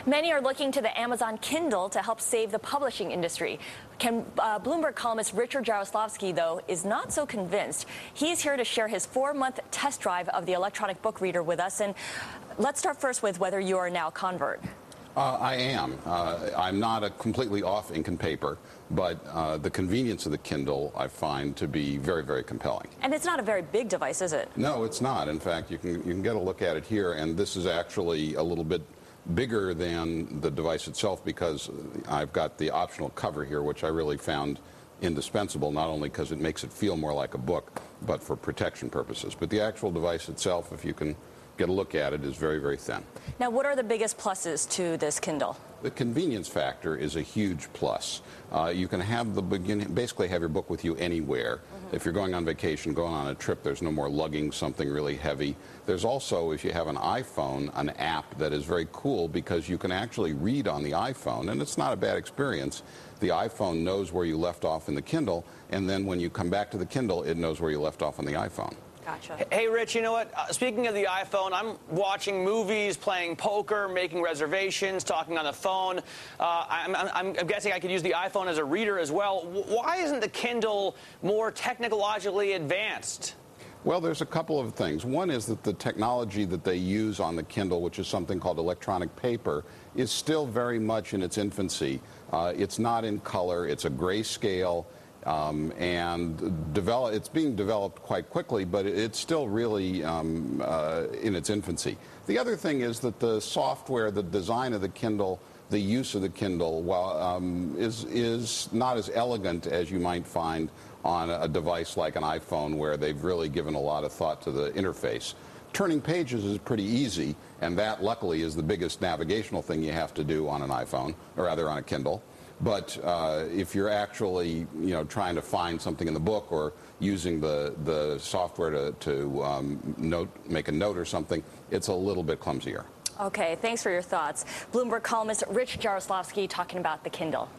Many are looking to the Amazon Kindle to help save the publishing industry. Bloomberg columnist Richard Jaroslavsky, though, is not so convinced. He's here to share his 4-month test drive of the electronic book reader with us. And let's start first with whether you are now a convert. I am. I'm not a completely off ink and paper, but the convenience of the Kindle I find to be very, very compelling. And it's not a very big device, is it? No, it's not. In fact, you can get a look at it here, and this is actually a little bit bigger than the device itself because I've got the optional cover here, which I really found indispensable, not only because it makes it feel more like a book, but for protection purposes. But the actual device itself, if you can get a look at it, is very, very thin. Now, what are the biggest pluses to this Kindle? The convenience factor is a huge plus. You can have basically have your book with you anywhere. If you're going on vacation, going on a trip, there's no more lugging something really heavy. There's also, if you have an iPhone, an app that is very cool because you can actually read on the iPhone, and it's not a bad experience. The iPhone knows where you left off in the Kindle, and then when you come back to the Kindle, it knows where you left off on the iPhone. Gotcha. Hey, Rich, you know what? Speaking of the iPhone, I'm watching movies, playing poker, making reservations, talking on the phone. I'm guessing I could use the iPhone as a reader as well. Why isn't the Kindle more technologically advanced? Well, there's a couple of things. One is that the technology that they use on the Kindle, which is something called electronic paper, is still very much in its infancy. It's not in color. It's a grayscale. And it's being developed quite quickly, but it's still really in its infancy. The other thing is that the software, the design of the Kindle, the use of the Kindle, is not as elegant as you might find on a device like an iPhone, where they've really given a lot of thought to the interface. Turning pages is pretty easy, and that, luckily, is the biggest navigational thing you have to do on an iPhone, or rather on a Kindle. But if you're actually, trying to find something in the book or using the software to make a note or something, it's a little bit clumsier. Okay, thanks for your thoughts. Bloomberg columnist Rich Jaroslavsky talking about the Kindle.